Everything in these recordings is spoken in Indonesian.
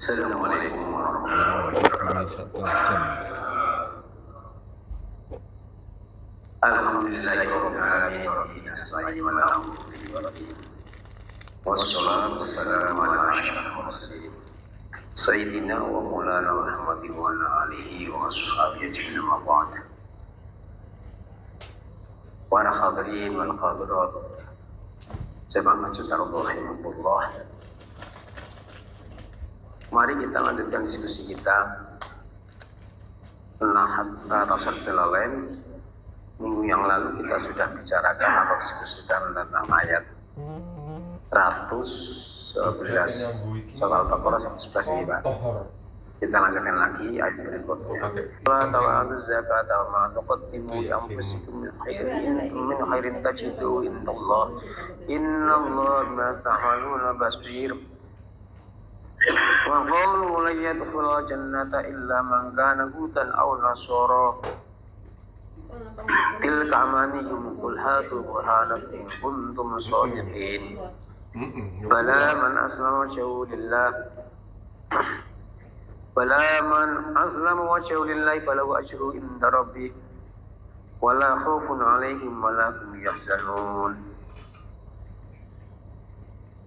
Assalamualaikum warahmatullahi wabarakatuh. Alhamdulillahirabbil alamin. Wassalatu wassalamu ala asyrafil mursalin. Sayyidina wa maulana Muhammadin wa ala alihi wa ashabihi ajma'in amma ba'd. Para hadirin wal hadirat. Jamaah rahimahullah. Mari kita lanjutkan diskusi kita. Hatta Tasar Jalalain. Minggu yang lalu kita sudah bicarakan atau diskusikan tentang ayat 111 Surah Al-Baqarah 111 ini, Pak. Kita lanjutkan lagi ayat berikutnya. Wa ta'ala zakata ma tuqaddimu li anfusikum min khairin tajidu indallah. Innallaha bima ta'maluna basir. Wa qalu la yadkhulul jannata illa man kana hudan aw nasara. Tilka amanihum qul hatu burhanakum in kuntum shadiqin. Bala man aslama wajhahu lillah falahu ajru inda rabbih wala khaufun 'alaihim wala hum yahzanun.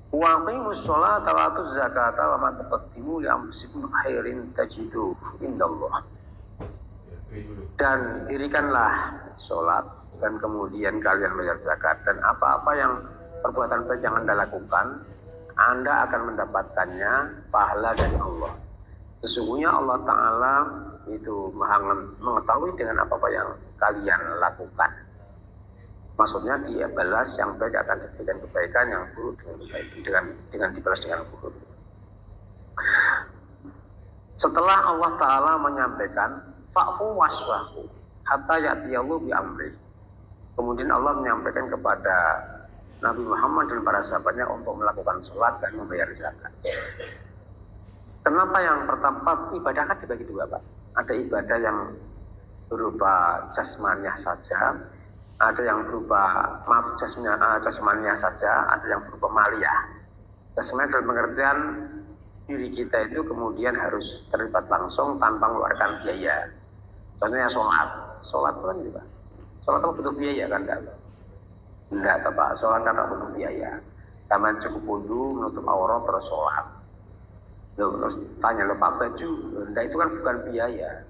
Wa aqimus sholata wa atuz zakata wa ma tuqaddimu li anfusikum khairin tajiduhu indallah. Dan dirikanlah sholat dan kemudian kalian bayar zakat, dan apa-apa yang perbuatan baik yang Anda lakukan, Anda akan mendapatkannya pahala dari Allah. Sesungguhnya Allah Ta'ala itu maha mengetahui dengan apa-apa yang kalian lakukan. Maksudnya dia balas yang baik akan diberikan kebaikan, yang buruk dengan dibalas dengan buruk. Setelah Allah Ta'ala menyampaikan fa'fu waswahu hatta ya'tiyallahu bi amri. Kemudian Allah menyampaikan kepada Nabi Muhammad dan para sahabatnya untuk melakukan sholat dan membayar zakat. Kenapa yang pertama ibadah kan dibagi dua, Pak? Ada ibadah yang berupa jasmaniah saja, ada yang berupa jasmaniah saja, ada yang berupa maliyah. Jasmaniah dalam pengertian diri kita itu kemudian harus terlibat langsung tanpa mengeluarkan biaya. Contohnya sholat kan juga. Sholat kan butuh biaya kan, enggak, Pak. Sholat kan tidak butuh biaya. Taman cukup wudu, menutup aurat, terus sholat. Terus tanya lupa baju, enggak, itu kan bukan biaya.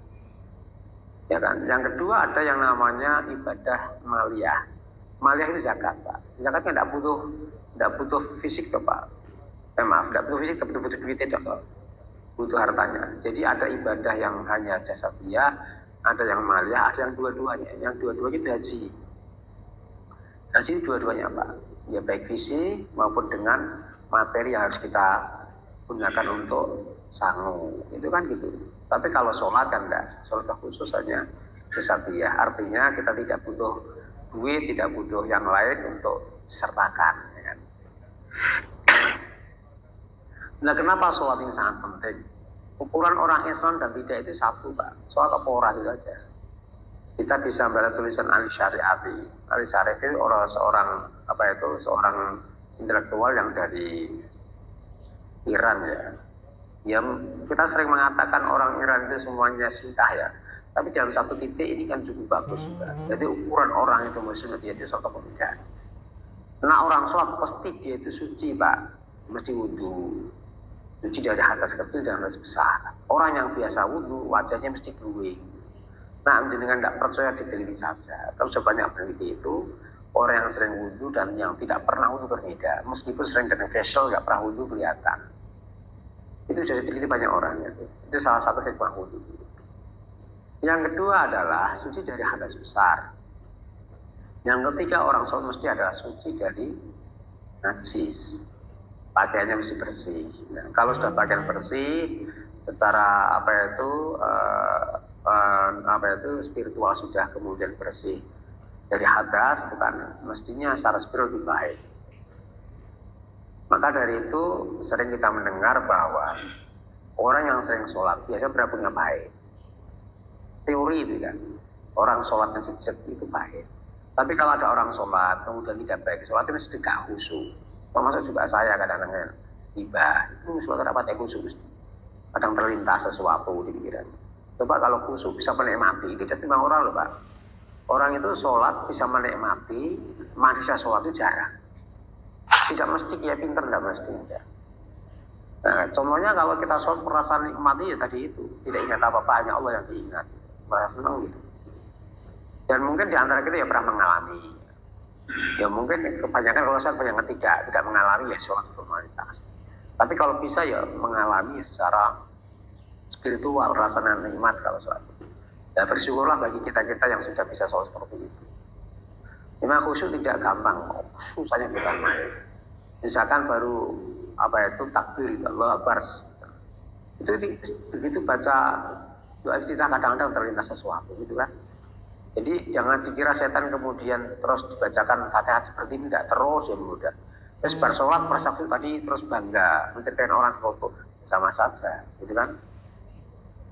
Ya kan. Yang kedua ada yang namanya ibadah maliyah. Maliyah itu zakat, Pak. Zakatnya tidak butuh fisik, Pak. Tidak butuh fisik, tapi butuh duit itu, Pak. Butuh hartanya. Jadi ada ibadah yang hanya jasadiah, ada yang maliyah, ada yang dua-duanya. Yang dua-duanya itu haji. Haji itu dua-duanya, Pak. Ya baik fisik maupun dengan materi yang harus kita gunakan untuk sangu. Itu kan gitu. Tapi kalau sholat kan enggak. Sholat khusus hanya jasadiah. Artinya kita tidak butuh duit, tidak butuh yang lain untuk disertakan. Ya kan? Nah, kenapa sholat ini sangat penting? Ukuran orang Islam dan tidak itu satu, Pak. Sholat apa ora itu saja. Kita bisa membaca tulisan Ali Syariati. Ali Syariati itu seorang intelektual yang dari Iran, ya. Ya, kita sering mengatakan orang Iran itu semuanya syiah, ya. Tapi dalam satu titik ini kan cukup bagus juga. Jadi ukuran orang itu maksudnya dia itu sholat apa tidak. Nah, orang sholat pasti dia itu suci, Pak. Mesti wudu. Suci dari hadas kecil dan hadas besar. Orang yang biasa wudu wajahnya mesti glowing. Nah, dengan tidak percaya diteliti saja. Kalau sudah banyak peneliti itu, orang yang sering wudu dan yang tidak pernah wudu berbeda. Meskipun sering dengan facial nggak pernah wudu kelihatan. Itu sudah diteliti banyak orang. Ya. Itu salah satu hikmah wudu. Yang kedua adalah suci dari hadas besar. Yang ketiga orang sholat mesti adalah suci dari najis. Pakaiannya mesti bersih. Nah, kalau sudah pakaian bersih, secara spiritual sudah kemudian bersih dari hadas, itu kan mestinya secara spiritual lebih baik. Maka dari itu sering kita mendengar bahwa orang yang sering sholat biasanya berlakunya baik. Teori itu kan, orang sholat yang sejak itu baik. Tapi kalau ada orang sholat kemudian tidak baik, sholatnya mesti khusyuk. Termasuk juga saya kadang-kadang tiba itu sholat rapat khusyuk mesti. kadang terlintas sesuatu di pikiran. Coba kalau khusyuk bisa menikmati, tidak setimbang orang loh Pak. Orang itu sholat bisa menikmati, manisnya sholat itu jarang. Tidak mesti kayak pinter, tidak mesti. Enggak. Nah, contohnya kalau kita sholat perasaan nikmati ya tadi itu, tidak ingat apa-apa, hanya Allah yang diingat, merasa senang gitu. Dan mungkin di antara kita ya pernah mengalami. Ya mungkin kebanyakan kalau saya kebanyakan tidak mengalami ya sholat formalitas. Tapi kalau bisa ya mengalami secara spiritual rasanya nikmat kalau sholat. Ya bersyukurlah bagi kita-kita yang sudah bisa sholat seperti itu. Memang khusyuk tidak gampang, susahnya bukan main. Misalkan baru takbir Allah Akbar. Itu begitu baca doa iftitah kadang-kadang terlintas sesuatu gitu kan. Jadi jangan dikira setan kemudian terus dibacakan Fatihah seperti ini, tidak terus ya mudah. Terus bersolat persabtu tadi terus bangga menceritakan orang foto sama saja, gitu kan?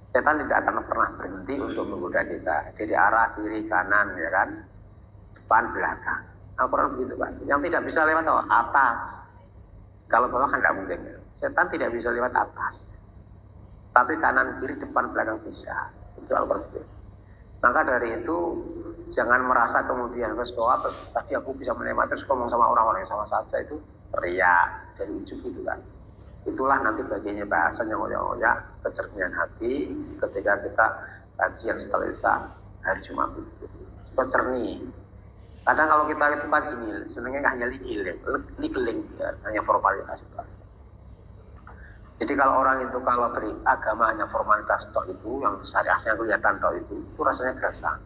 Setan tidak akan pernah berhenti untuk menggoda kita dari arah kiri kanan ya kan, depan belakang. Al-Quran begitu Pak. Yang tidak bisa lewat atas. Kalau bawah kan tidak mungkin. Setan tidak bisa lewat atas. Tapi kanan kiri depan belakang bisa. Itu Al-Quran begitu. Maka dari itu jangan merasa kemudian bersolat terus tadi aku bisa menikmati terus ngomong sama orang-orang yang sama saja itu riak dari ujung gitu kan. Itulah nanti bagiannya bahasanya ngoyak-ngoyak kecernian hati ketika kita kajian setelah Isya hari Jumat itu. Supaya cernih. Kadang kalau kita itu kan gini, senangnya hanya ligeling ya, hanya formalitas itu. Jadi kalau orang itu kalau beragama hanya formalitas tok itu, yang syariahnya kelihatan tok itu rasanya gersang.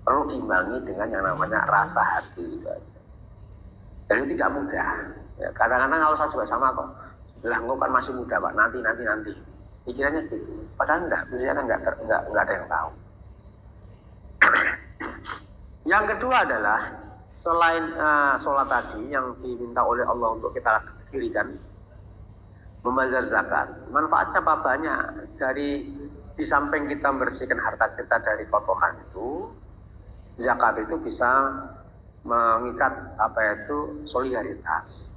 Perlu diimbangi dengan yang namanya rasa hati itu aja. Jadi tidak mudah. Ya, kadang-kadang kalau saya juga sama kok. Bilang engkau kan masih muda Pak, nanti. Pikirannya gitu. Padahal enggak, biasanya enggak ada yang tahu. Yang kedua adalah selain sholat tadi yang diminta oleh Allah untuk kita dirikan, membazar zakat. Manfaatnya apa banyak? Di samping kita membersihkan harta kita dari kotoran itu, zakat itu bisa mengikat solidaritas.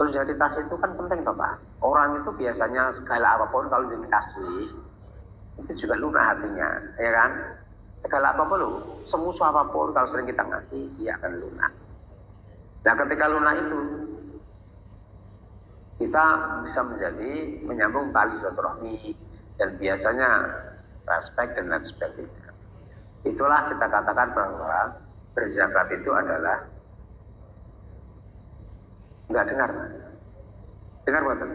Solidaritas itu kan penting toh Pak. Orang itu biasanya segala apapun kalau dikasih itu juga lunak hatinya, ya kan? Segala apapun loh, semusuh apapun kalau sering kita ngasih dia akan lunak. Nah ketika lunak itu kita bisa menyambung tali silaturahmi dan biasanya respect dan lain sebagainya. Itulah kita katakan bahwa berzakat itu adalah enggak dengar betul.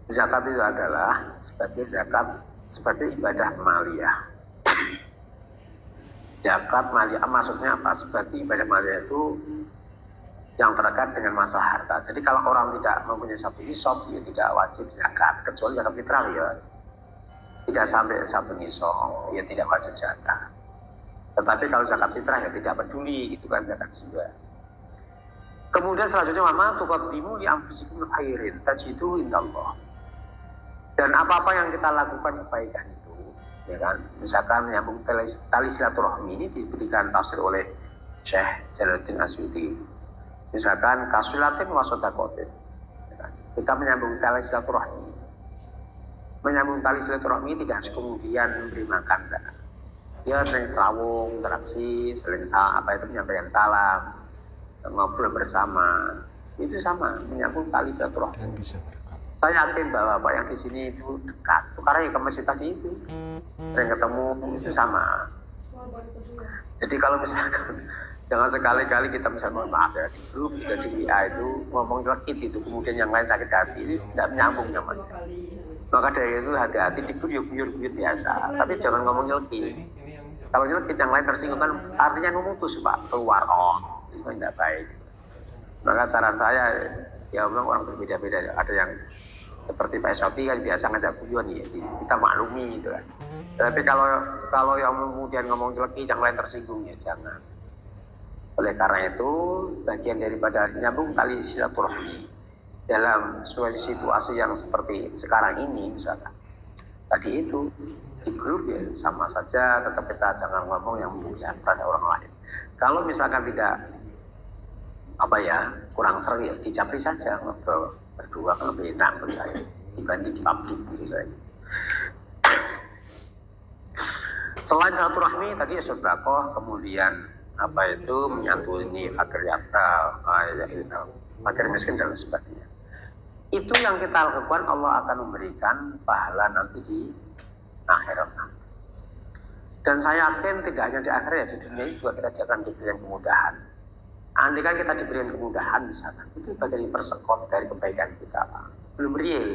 Zakat itu adalah sebagai ibadah maliyah. Zakat maliyah maksudnya apa? Sebagai ibadah maliyah itu yang terkait dengan masalah harta. Jadi kalau orang tidak mempunyai satu nisab, ya tidak wajib zakat, kecuali zakat fitrah ya. Tidak sampai satu nisab, ya tidak wajib zakat. Tetapi kalau zakat fitrah ya tidak peduli, itu kan zakat jiwa. Kemudian selanjutnya mama tuqaddimu li anfusikum khairin tajidu indallah. Dan apa-apa yang kita lakukan kebaikan itu, ya kan? Misalkan menyambung tali silaturahmi ini diberikan tafsir oleh Syekh Jalaluddin Asyuti. Misalkan kasulatin wasodakotin, kita menyambung tali silaturahmi. Menyambung tali silaturahmi tidak harus kemudian memberi makan. Dia sering serawung, interaksi, menyampaikan salam, ngobrol bersama. Itu sama, menyambung tali silaturahmi. Saya yakin bahwa Pak yang di sini itu dekat. Karena yang ke masjid tadi itu sering ketemu itu sama. Jadi kalau misalkan jangan sekali-kali kita misalnya mohon maaf ya di grup juga di WA itu ngomong nyelekit itu kemudian yang lain sakit hati ini tidak menyambung namanya. Maka dari itu hati-hati di grup buyur biasa, tapi jangan ngomong nyelekit. Kalau nyelekit yang lain tersinggung kan artinya memutus Pak, keluar itu tidak baik. Maka saran saya ya memang orang berbeda-beda, ada yang seperti Pak Eswati kan biasa ngajak guyon ya, kita maklumi gitu kan. Tapi kalau yang kemudian ngomong nyelekit yang lain tersinggung ya jangan. Oleh karena itu, bagian daripada nyambung tali silaturahmi dalam situasi yang seperti sekarang ini misalkan. Tadi itu di grup ya sama saja, tetap kita jangan ngomong yang memuliakan pada orang lain. Kalau misalkan tidak kurang sering ya dijapri saja ngobrol. berdua kan lebih enak menurut saya dibanding di publik gitu saya. Selain silaturahmi tadi sedekah, kemudian menyantuni fakir miskin dan sebagainya. Itu yang kita lakukan, Allah akan memberikan pahala nanti di akhirat. Dan saya yakin tidak hanya di akhirat, ya, di dunia ini juga kita akan diberikan kemudahan. Andai kan kita diberikan kemudahan misalkan, itu bagian persekot dari kebaikan kita. Belum real,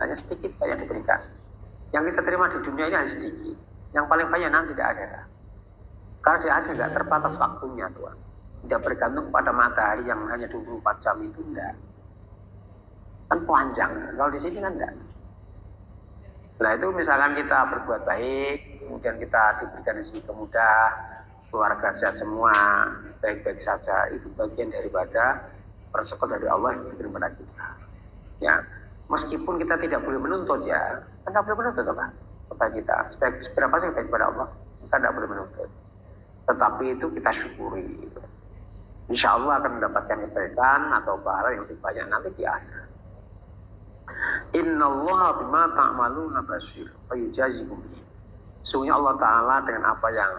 hanya sedikit yang diberikan. Yang kita terima di dunia ini hanya sedikit. Yang paling banyak nanti di akhirat. Karena di akhirat tidak terbatas waktunya, Tuhan. Tidak bergantung pada matahari yang hanya 24 jam itu, enggak. Kan panjang, kalau di sini kan enggak. Nah itu misalkan kita berbuat baik, kemudian kita diberikan rezeki kemudahan, keluarga sehat semua, baik-baik saja, itu bagian daripada persekot dari Allah yang diberikan kepada kita. Ya, meskipun kita tidak boleh menuntut ya, kan tidak boleh menuntut apa? Kepada kita, seberapa sih baik kepada Allah, kita tidak boleh menuntut. Tetapi itu kita syukuri. Gitu. Insya Allah akan mendapatkan kebaikan atau pahala yang lebih banyak nanti di akhir. Innallaha bima ta'maluna basir fayujazikum bihi. Sungguhnya Allah Ta'ala dengan apa yang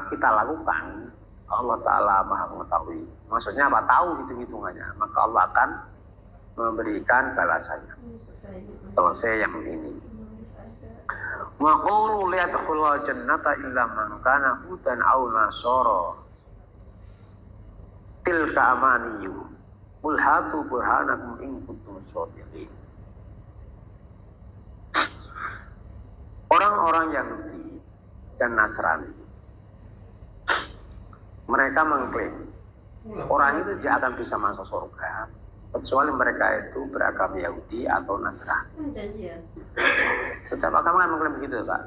kita lakukan, Allah Ta'ala maha mengetahui. Maksudnya apa? Tahu hitung-hitungannya. Maka Allah akan memberikan balasannya. Selesai yang ini. Wa qulu la yadkhulul jannata illa man kana hudan aw nasara. Tilka amaniyyu. Qul hatu burhanakum in kuntum shadiqin. Orang-orang Yahudi dan Nasrani, mereka mengklaim orang itu tidak akan bisa masuk surga kecuali mereka itu beragama Yahudi atau Nasrani. Setiap agama kan mengklaim begitu, Pak.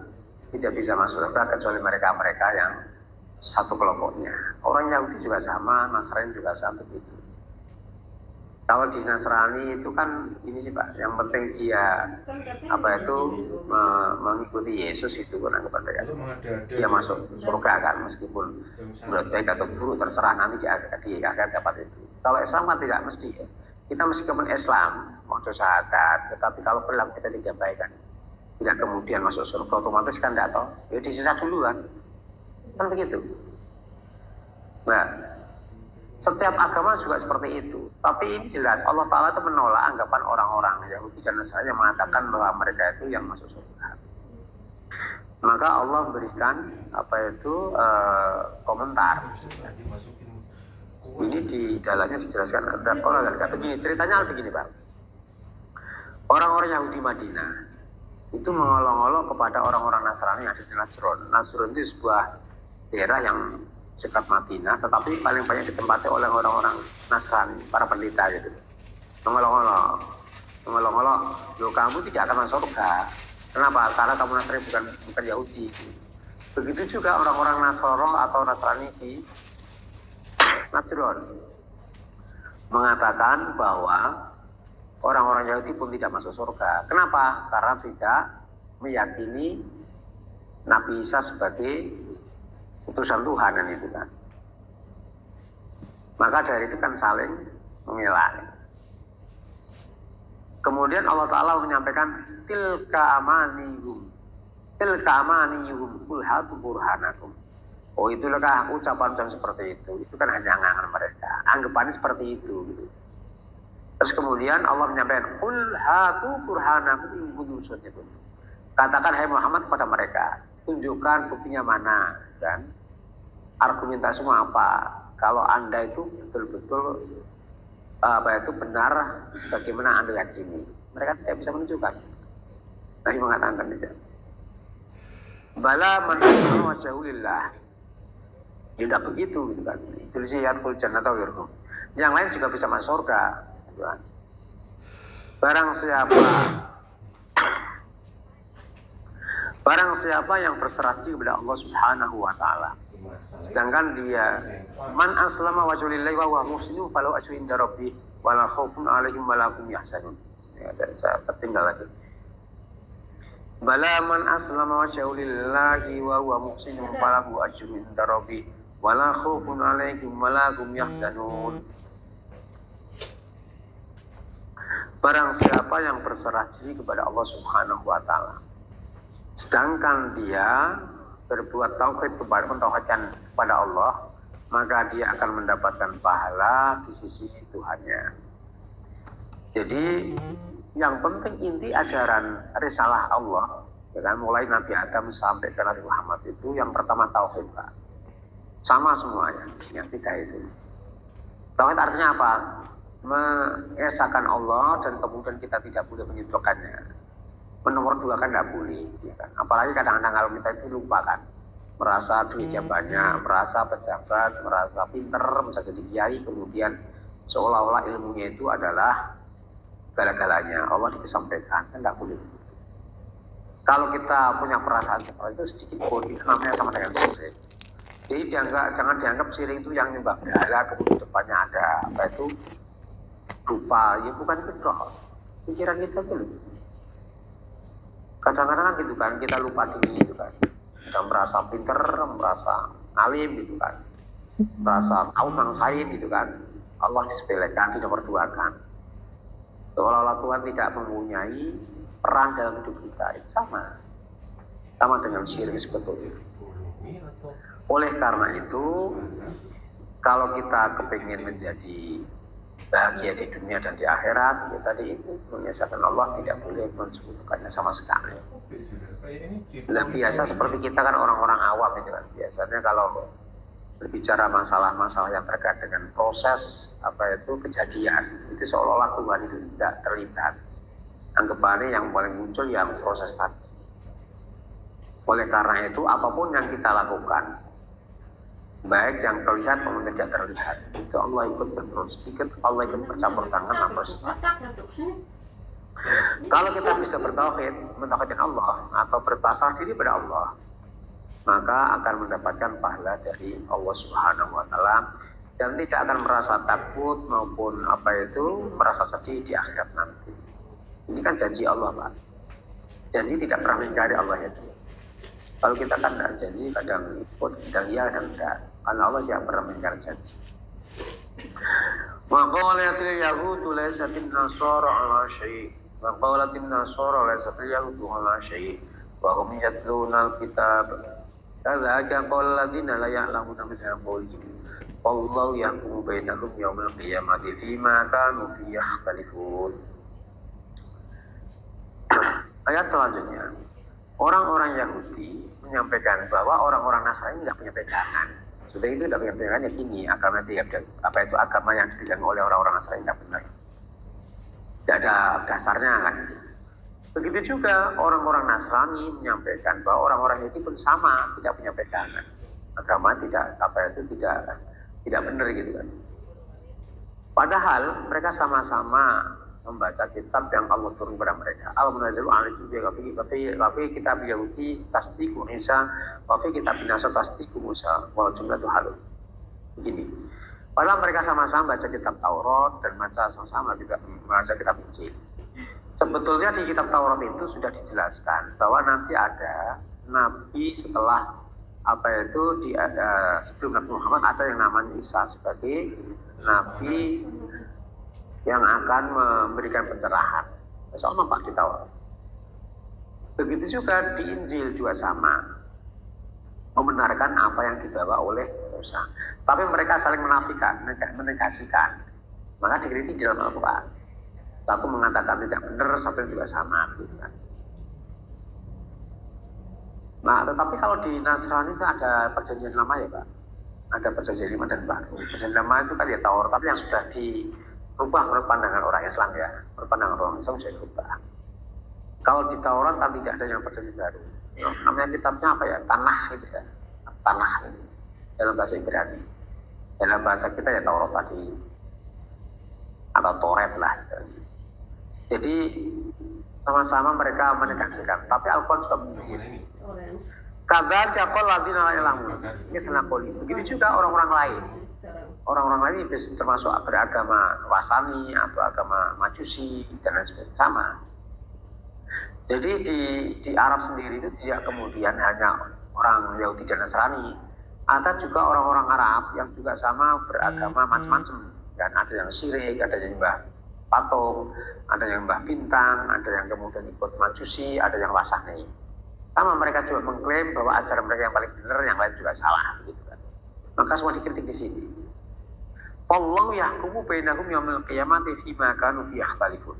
Tidak bisa masuk surga kecuali mereka yang satu kelompoknya. Orang Yahudi juga sama, Nasrani juga sama begitu. Kalau di Nasrani itu kan ini sih Pak, yang penting dia mengikuti Yesus itu kan anggapan mereka. Dia masuk surga kan meskipun menurut baik atau buruk terserah nanti dia akan dapat itu. Kalau Islam kan tidak mesti. Kita meskipun Islam mau syahadat, tetapi kalau perilaku kita tidak baik kan, tidak kemudian masuk surga otomatis kan tidak tahu. Ya disisa dulu kan begitu. Nah. Setiap agama juga seperti itu. Tapi ini jelas Allah Ta'ala itu menolak anggapan orang-orang Yahudi dan Nasrani yang mengatakan bahwa mereka itu yang masuk surga. Maka Allah berikan komentar. Ini di dalamnya dijelaskan. Begini, ceritanya begini Pak. Orang-orang Yahudi Madinah itu mengolok-olok kepada orang-orang Nasrani yang ada di Najron. Najron itu sebuah daerah yang dekat Madinah, tetapi paling banyak ditempati oleh orang-orang Nasrani, para pendeta gitu. Mengolok-olok, loh kamu tidak akan masuk surga. Kenapa? Karena kamu Nasrani bukan Yahudi. Begitu juga orang-orang Nasoro atau Nasrani di Najron mengatakan bahwa orang-orang Yahudi pun tidak masuk surga. Kenapa? Karena tidak meyakini Nabi Isa sebagai utusan Tuhan dan itu kan. Maka dari itu kan saling menilai. Kemudian Allah Ta'ala menyampaikan tilka amaniyum kul hatu burhanakum. Oh itulah ucapan seperti itu. Itu kan hanya angan mereka. Anggapannya seperti itu gitu. Terus kemudian Allah menyampaikan kul hatu burhanakum in kuntum shadiqin. Katakan hai Muhammad kepada mereka, tunjukkan buktinya mana dan argumentasimu apa. Kalau Anda itu betul-betul benar sebagaimana Anda yakini. Mereka tidak bisa menunjukkan. Nabi mengatakan tidak. Bala man aslama wajhahu lillah. Ya tidak begitu gitu kan. Tulis yadkhul jannata wa yarhum. Yang lain juga bisa masuk surga. Gitu kan. Barang siapa yang berserah diri kepada Allah Subhanahu wa taala, sedangkan dia man aslama wajhahu lillahi wa huwa muhsinun falahu ajrun inda rabbih wa la khaufun 'alaihim wa la hum yahzanun. Ya, saya tertinggal lagi. Bala man aslama wajhahu lillahi wa huwa muhsinun falahu ajrun inda rabbih wa la khaufun 'alaihim wa la hum yahzanun. Barang siapa yang berserah diri kepada Allah Subhanahu wa Ta'ala, sedangkan dia berbuat tauhid mentauhidkan kepada Allah, maka dia akan mendapatkan pahala di sisi Tuhannya. Jadi yang penting inti ajaran risalah Allah, ya kan, mulai Nabi Adam sampai ke Nabi Muhammad itu yang pertama tauhid, Pak. Sama semuanya, yang tiga itu. Tauhid artinya apa? Mengesahkan Allah dan kemudian kita tidak boleh menyebutkannya. Menomor dua kan tidak boleh, ya kan? Apalagi kadang-kadang kalau kita itu lupa kan, merasa duitnya banyak, merasa pejabat, merasa pinter, bisa jadi kiai, kemudian seolah-olah ilmunya itu adalah segala-galanya. Allah dikesampaikan, kan tidak boleh. Kalau kita punya perasaan seperti itu sedikit pun, itu namanya sama dengan syirik. Jadi jangan dianggap syirik itu yang nyembah berhala, kemudian depannya ada apa itu rupa, ya bukan itu dong. Pikiran kita dulu. Kadang-kadang kan gitu kan, kita lupa diri gitu kan. Kita merasa pinter, merasa alim gitu kan. Merasa tahu mangsain gitu kan. Allah disepelekan, dinomorduakan. Seolah-olah Tuhan tidak mempunyai peran dalam hidup kita. Itu sama. Sama dengan syirik sebetulnya. Oleh karena itu, kalau kita kepingin menjadi bahagia di dunia dan di akhirat, ya tadi itu mengesahkan Allah, tidak boleh mensekutukannya sama sekali. Nah, biasa seperti kita kan orang-orang awam itu kan, biasanya kalau berbicara masalah-masalah yang terkait dengan proses apa itu kejadian, itu seolah-olah Tuhan itu tidak terlibat. Anggapannya yang paling muncul yang proses tadi. Oleh karena itu, apapun yang kita lakukan, baik yang terlihat maupun tidak terlihat, itu Allah ikut berproses, Allah ikut bercampur tangan dalam proses. Kalau kita bisa bertauhid, mentauhidkan Allah atau berpasrah diri pada Allah, maka akan mendapatkan pahala dari Allah Subhanahu wa Ta'ala dan tidak akan merasa takut maupun apa itu merasa sedih di akhirat nanti. Ini kan janji Allah, Pak. Janji tidak pernah mengingkari Allah ya. Kalau kita kan tidak janji, kadang ikut, kadang iya, kadang tidak. Karena Allah tidak pernah mengingkari janji. Wa qalatil yahudu laysatin nasara ala syai'. Wa qalatin nasara laysatil yahudu ala syai'. Wa hum yatluna al-kitab. Kadzalika qala alladziina la ya'lamuna mithla qawlihim. Wallahu yahkumu bainahum yawmal qiyamati fima kanu fihi yakhtalifun. Ayat selanjutnya. Orang-orang Yahudi menyampaikan bahwa orang-orang Nasrani tidak punya pegangan. Sudah itu tidak punya pegangan, ya gini, agama apa itu agama yang dipegang oleh orang-orang Nasrani tidak benar. Tidak ada dasarnya kan. Begitu juga orang-orang Nasrani menyampaikan bahwa orang-orang itu pun sama, tidak punya pegangan. Agama tidak tidak benar gitu kan. Padahal mereka sama-sama membaca kitab yang Allah turun kepada mereka. Al-Munazzalu alaikum wa fi kitab Yahudi tasdiqu Isa wa fi kitab Nasr tasdiqu Musa wal jumlatu halun. Begini. Padahal mereka sama-sama baca kitab Taurat dan sama-sama juga membaca kitab Injil. Sebetulnya di kitab Taurat itu sudah dijelaskan bahwa nanti ada nabi setelah apa itu sebelum Nabi Muhammad ada yang namanya Isa sebagai nabi yang akan memberikan pencerahan. Sama Pak di Taurat. Begitu juga di Injil juga sama. Membenarkan apa yang dibawa oleh Musa. Tapi mereka saling menafikan, menegasikan. Maka dikritik di dalam Al-Quran. Satu mengatakan tidak benar, satu juga sama. Gitu kan. Nah, tetapi kalau di Nasrani itu ada perjanjian lama ya Pak. Ada perjanjian lama dan baru. Perjanjian lama itu kan ya Taurat, tapi yang sudah berubah menurut pandangan orang Islam ya. Menurut pandangan orang Islam sudah berubah. Kalau di Taurat kan tidak ada yang perjanjian baru. Namanya kitabnya apa ya? Tanah gitu ya. Tanah ini. Dalam bahasa Ibrani. Dalam bahasa kita ya Taurat tadi. Atau Toret lah. Jadi sama-sama mereka menegasikan. Tapi Al-Quran juga begini. Kadar jakol ladina ilamu. Ini senakoli. Begitu juga orang-orang lain. Orang-orang lain termasuk beragama Wasani atau agama Majusi dan lain sebagainya sama. Jadi di Arab sendiri itu tidak kemudian hanya orang Yahudi dan Nasrani, ada juga orang-orang Arab yang juga sama beragama macam-macam. Dan ada yang syirik, ada yang nyembah patung, ada yang Mbah Bintang, ada yang kemudian ikut Majusi, ada yang Wasani. Sama mereka juga mengklaim bahwa ajaran mereka yang paling benar, yang lain juga salah, gitu kan. Maka semua dikritik di sini. Wallahu yahkumu bainahum yaumil qiyamati fima kanu fihi yakhtalifun.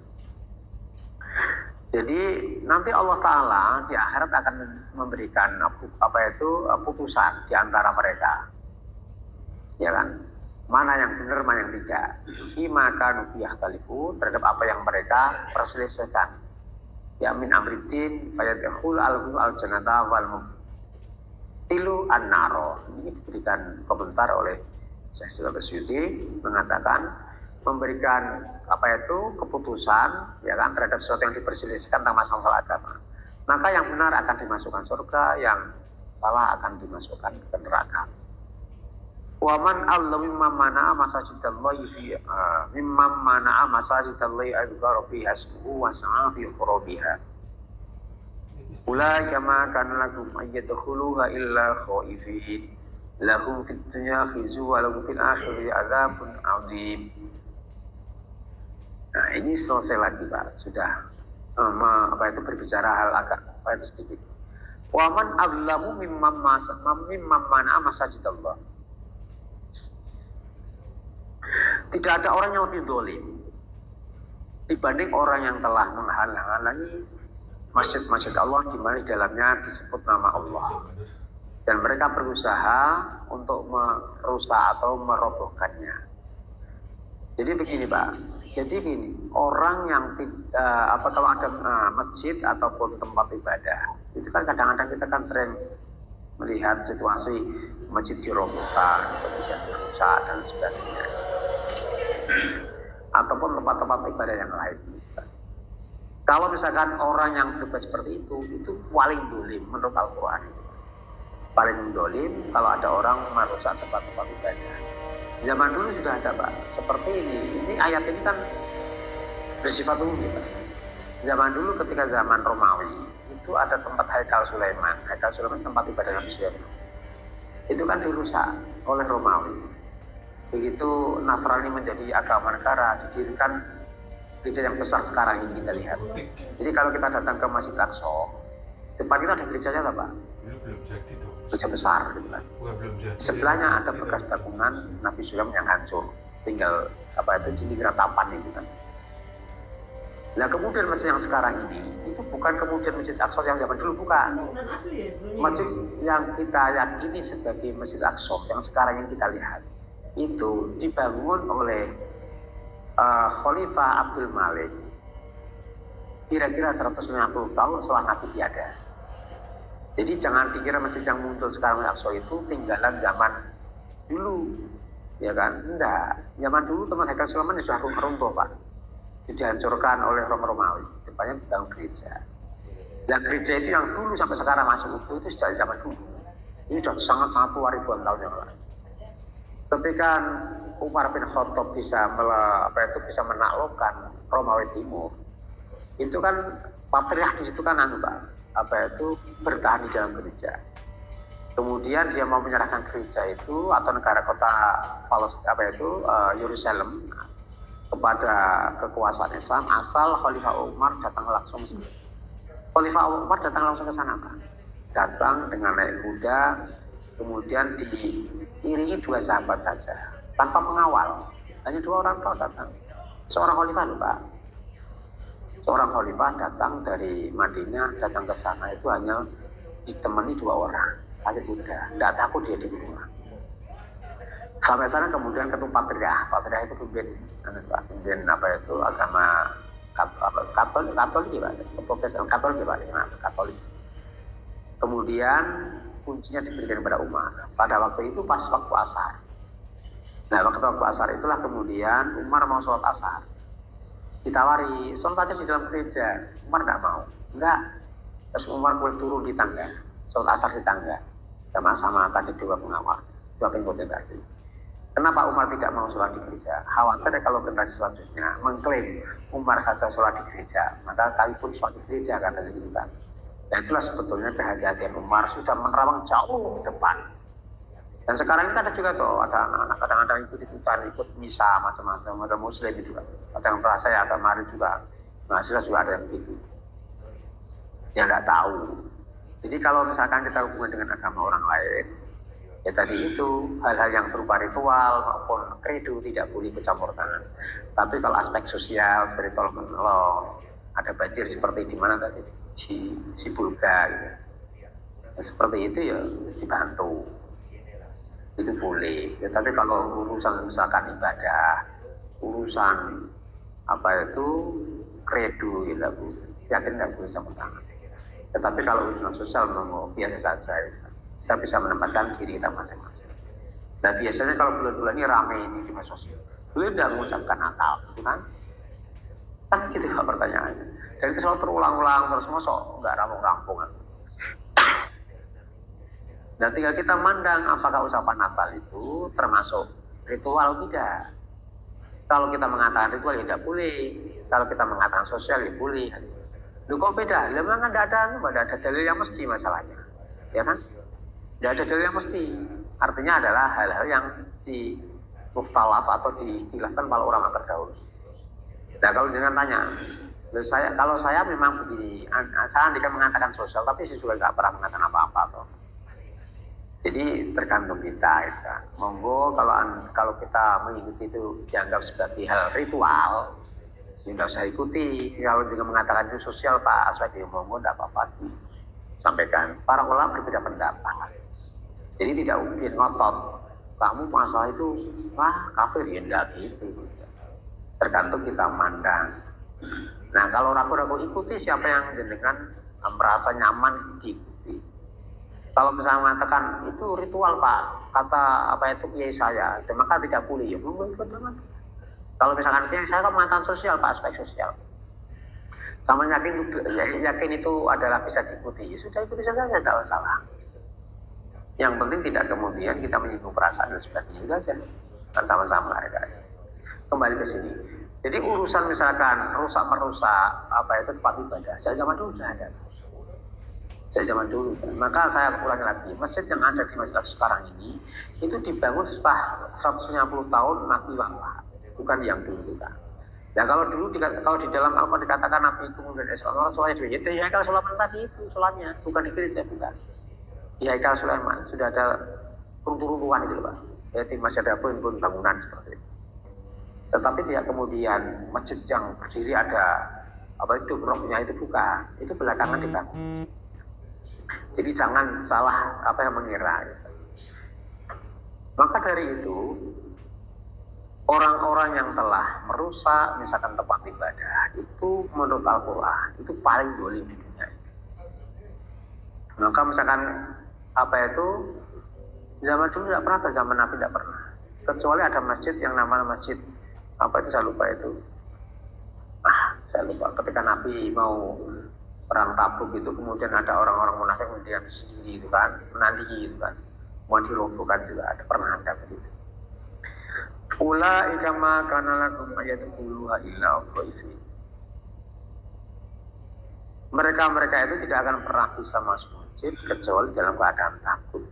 Jadi nanti Allah Ta'ala di akhirat akan memberikan putusan di antara mereka, ya kan? Mana yang benar, mana yang tidak. Fima kanu fihi yakhtalifun, terhadap apa yang mereka perselisihkan. Ya min amriddin fayadkhul al-jannata wal mubtilu an-naro. Ini diberikan komentar oleh Syekh Jalal Suyuti, mengatakan memberikan keputusan, ya kan, terhadap sesuatu yang diperselisihkan tentang masalah agama. Maka yang benar akan dimasukkan surga, yang salah akan dimasukkan ke neraka. Wa man Allah mimma mana'a masajidallahi mimma mana'a masajidallahi adhkara fi hasbuhu wa sa'a fi khurabiha. Ulaika ma kana lakum ayyadkhuluha illa khaifin lahum fid dunya khizu wa lahum fil akhirati adzabun 'adzim. Nah, ini selesai lagi Pak, sudah berbicara hal agak sedikit. Wa man adlamu mimma mana'a masajidallah. Tidak ada orang yang lebih zalim dibanding orang yang telah menghalang-halangi masjid-masjid Allah di mana di dalamnya disebut nama Allah, dan mereka berusaha untuk merusak atau merobohkannya. Jadi begini Pak, orang yang kalau ada masjid ataupun tempat ibadah, itu kan kadang-kadang kita kan sering melihat situasi masjid dirobohkan, kemudian dirusak dan sebagainya, ataupun tempat-tempat ibadah yang lain. Kalau misalkan orang yang berbuat seperti itu paling dolim menurut Al-Quran. Paling dolim kalau ada orang merusak tempat-tempat ibadah. Zaman dulu sudah ada Pak, seperti ini. Ini ayat ini kan bersifat umum ya Pak. Zaman dulu ketika zaman Romawi, itu ada tempat Haikal Sulaiman. Haikal Sulaiman tempat ibadah Nabi Sulaiman. Itu kan dirusak oleh Romawi. Begitu Nasrani menjadi agama negara, didirikan gereja yang besar sekarang ini kita lihat. Jadi kalau kita datang ke Masjid Aqsa, depan kita ada gerejanya lah Pak. Belum jadi tuh. Gereja besar gitu kan. Sebelahnya ada bekas bangunan Nabi Sulaiman yang hancur, tinggal dinding ratapan itu kan. Nah kemudian masjid yang sekarang ini itu bukan kemudian Masjid Aqsa yang zaman dulu, bukan. Masjid yang kita yakini sebagai Masjid Aqsa yang sekarang yang kita lihat itu dibangun oleh Khalifah Abdul Malik kira-kira 150 tahun setelah Nabi tiada. Jadi jangan dikira masjid yang muncul sekarang Aqsa itu tinggalan zaman dulu, ya kan? Enggak. Zaman dulu teman Haikal Sulaiman sudah runtuh Pak. Dihancurkan oleh Romawi. Depannya dibangun gereja. Dan gereja itu yang dulu sampai sekarang masih utuh itu sejak zaman dulu. Ini sudah sangat-sangat tua ribuan tahun yang lalu. Ketika Umar bin Khattab bisa menaklukkan Romawi Timur, itu kan patriark di situ kan bertahan di dalam gereja. Kemudian dia mau menyerahkan gereja itu atau negara kota Yerusalem kepada kekuasaan Islam asal Khalifah Umar datang langsung ke sana. Khalifah Umar datang langsung ke sana Pak. Datang dengan naik kuda, kemudian diiringi 2 sahabat saja tanpa pengawal, hanya 2 orang kau datang. Seorang khalifah loh Pak. Seorang khalifah datang dari Madinah datang ke sana itu hanya ditemani 2 orang, pakai kuda, tidak takut dia di rumah. Sampai sana kemudian ketemu patriark itu pimpin agama Katolik ya Pak, Protestan Katolik ya Pak, Katolik. Kemudian kuncinya diberikan kepada Umar. Pada waktu itu pas waktu asar. Nah waktu asar itulah kemudian Umar mau sholat asar. Ditawari, sholat aja di dalam gereja. Umar tidak mau. Enggak. Terus Umar mulai turun di tangga. Sholat asar di tangga. Sama-sama tadi 2 pengawal. 2 pengikutnya tadi. Kenapa Umar tidak mau sholat di gereja? Khawatir kalau generasi selanjutnya mengklaim Umar saja sholat di gereja, maka kami pun sholat di gereja katanya gitu kan. Dan itulah sebetulnya kehati-hatian Umar sudah menerawang jauh ke depan. Dan sekarang ini ada juga tuh, ada anak-anak kadang-kadang ikut-ikutan, ikut misa macam-macam, ada muslim itu kan. Ada yang merasa ya kemarin juga, mahasiswa juga ada yang begitu. Dia nggak tahu. Jadi kalau misalkan kita hubungan dengan agama orang lain, ya tadi itu hal-hal yang berupa ritual maupun kredo tidak boleh bercampur tangan. Tapi kalau aspek sosial, seperti tolong menolong, ada banjir seperti di mana tadi si Bulga, gitu. Ya, seperti itu ya dibantu. Itu boleh, ya, tapi kalau urusan misalkan ibadah, urusan apa itu kredo, ya yakin nggak boleh campur tangan. Tetapi kalau urusan sosial memang biasa saja, ya. Kita bisa menempatkan diri kita masing-masing. Nah biasanya kalau bulan-bulan ini ramai ini di media sosial, beliau tidak mengucapkan Natal, kan? Kan gitu pak pertanyaannya. Dan itu selalu terulang-ulang terus, mosok nggak rampung-rampungan. Dan tinggal kita mandang apakah ucapan Natal itu termasuk ritual tidak. Kalau kita mengatakan ritual ya tidak boleh. Kalau kita mengatakan sosial ya boleh. Lu kok beda? Memang ada dalil yang mesti masalahnya, ya kan? Tidak ada dalil yang mesti. Artinya adalah hal-hal yang di mukhtalaf atau dikhilafkan para ulama terdahulu. Nah kalau dengan tanya, kalau saya memang begini, saya andaikan mengatakan sosial, tapi saya juga nggak pernah mengatakan apa-apa toh. Jadi tergantung kita, ya. Monggo kalau kita mengikuti itu dianggap sebagai hal ritual, ya tidak usah ikuti. Kalau juga mengatakan itu sosial Pak, aspek monggo tidak apa-apa disampaikan. Para ulama berbeda pendapat. Jadi tidak mungkin ngotot. Kamu masalah itu kafir ya enggak gitu. Tergantung kita mandang. Nah kalau ragu-ragu ikuti siapa yang jenengan merasa nyaman diikuti. Kalau misalnya mengatakan itu ritual Pak, kata apa itu kiai saya, maka tidak boleh ya. Kalau misalkan kiai saya kan mengatakan sosial Pak, aspek sosial. Sama yakin itu adalah bisa diikuti, ya sudah ikuti saja tidak masalah. Yang penting tidak kemudian kita menyinggung perasaan dan sebagainya, itu aja. Kan sama-sama ya. Kembali ke sini. Jadi urusan misalkan rusak-merusak apa itu tempat ibadah, saya zaman dulu sudah ada. Saya zaman dulu, maka saya ulangi lagi, masjid yang ada di masjid sekarang ini itu dibangun setelah 150 tahun Nabi wafat, bukan yang dulu kan. Nah kalau dulu kalau di dalam Al-Quran dikatakan Nabi itu kemudian sholat sholatnya itu ya kalau Sulaiman tadi itu sholatnya bukan di gereja bukan. Di Haikal Sulaiman sudah ada runtuhan itu Pak. Jadi masih ada pun bangunan seperti itu. Tetapi tidak kemudian masjid yang berdiri ada apa itu roknya itu bukan, itu belakangan dibangun. Jadi jangan salah apa yang mengira. Maka dari itu orang-orang yang telah merusak misalkan tempat ibadah itu menurut Al-Quran itu paling zalim di dunia. Maka misalkan apa itu zaman dulu tidak pernah, zaman Nabi tidak pernah. Kecuali ada masjid yang namanya masjid apa itu saya lupa itu. Saya lupa. Ketika Nabi mau perang Tabuk itu kemudian ada orang-orang munafik kemudian sendiri itu kan menandingi itu kan mau dirobohkan juga pernah ada begitu. Ula ikama kana lakum ayatuluha illa dhaifi. Mereka itu tidak akan pernah bisa masuk masjid kecuali dalam keadaan takut.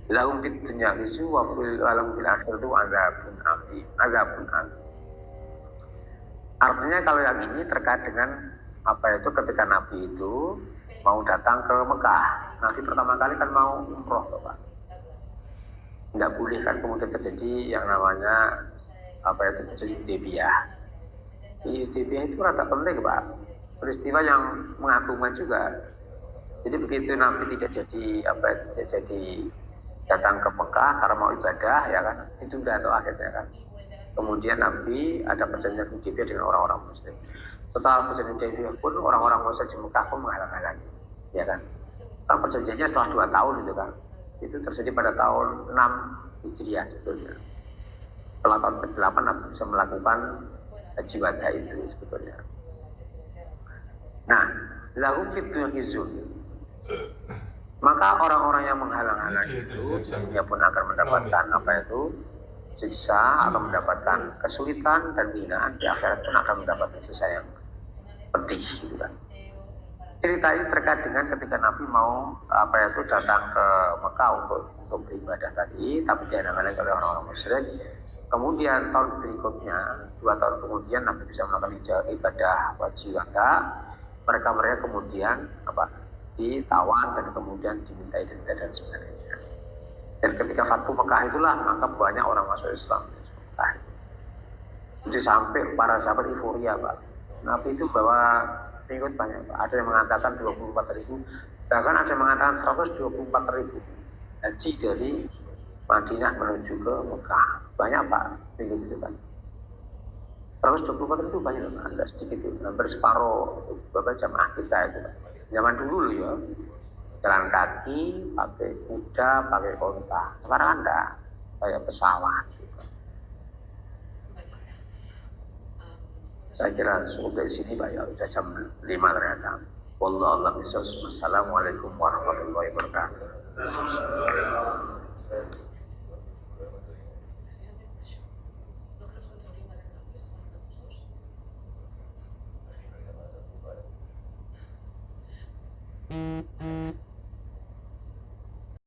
Lahum fid dunya khizy wa lahum fil akhirati adzabun adzim. Artinya kalau yang ini terkait dengan apa itu ketika Nabi itu mau datang ke Mekah. Nabi pertama kali kan mau umroh Pak. Tidak boleh kan kemudian terjadi yang namanya apa itu terjadi Hudaybiyah. Hudaybiyah itu rada penting Pak. Peristiwa yang mengagumkan juga. Jadi begitu Nabi tidak jadi datang ke Mekah karena mau ibadah ya kan, itu udah atau akhirnya kan. Kemudian Nabi ada perjanjian Hudaybiyah dengan orang-orang Muslim. Setelah perjanjian Hudaybiyah pun orang-orang Muslim di Mekah pun menghalang-halangi, ya kan? Kan perjanjiannya setelah 2 tahun itu kan. Itu terjadi pada tahun 6 Hijriah sebetulnya. Setelah tahun ke-8 Nabi bisa melakukan haji wada itu sebetulnya. Nah, lahu fitnuh hizun. Maka orang-orang yang menghalang-halangi itu dia pun akan mendapatkan apa itu siksa atau mendapatkan kesulitan dan hinaan di akhirat pun akan mendapatkan siksa yang pedih gitu kan. cerita ini terkait dengan ketika Nabi mau datang ke Mekah untuk beribadah tadi, tapi dihalang-halangi oleh orang-orang musyrik. Kemudian tahun berikutnya, 2 tahun kemudian Nabi bisa melakukan ibadah wajib wada. Mereka kemudian ditawan dan kemudian dimintai denda dan sebagainya. Dan ketika Fathu Mekah itulah maka banyak orang masuk Islam. Jadi sampai para sahabat euforia, Pak. Nabi itu bawa pengikut banyak, Pak. Ada yang mengatakan 24.000, bahkan ada yang mengatakan 124.000 haji dari Madinah menuju ke Mekah. Banyak, Pak, pengikut itu, Pak. 124 itu banyak, Pak. Tidak sedikit itu, hampir separuh beberapa jamaah kita itu, Pak. Zaman dulu loh ya, jalan kaki, pakai kuda, pakai onta. Sekarang kan enggak, kayak pesawat. Saya kira cukup dari sini Pak ya, sudah jam 5 ternyata. Wallahu a'lam bishawab. Assalamualaikum warahmatullahi wabarakatuh.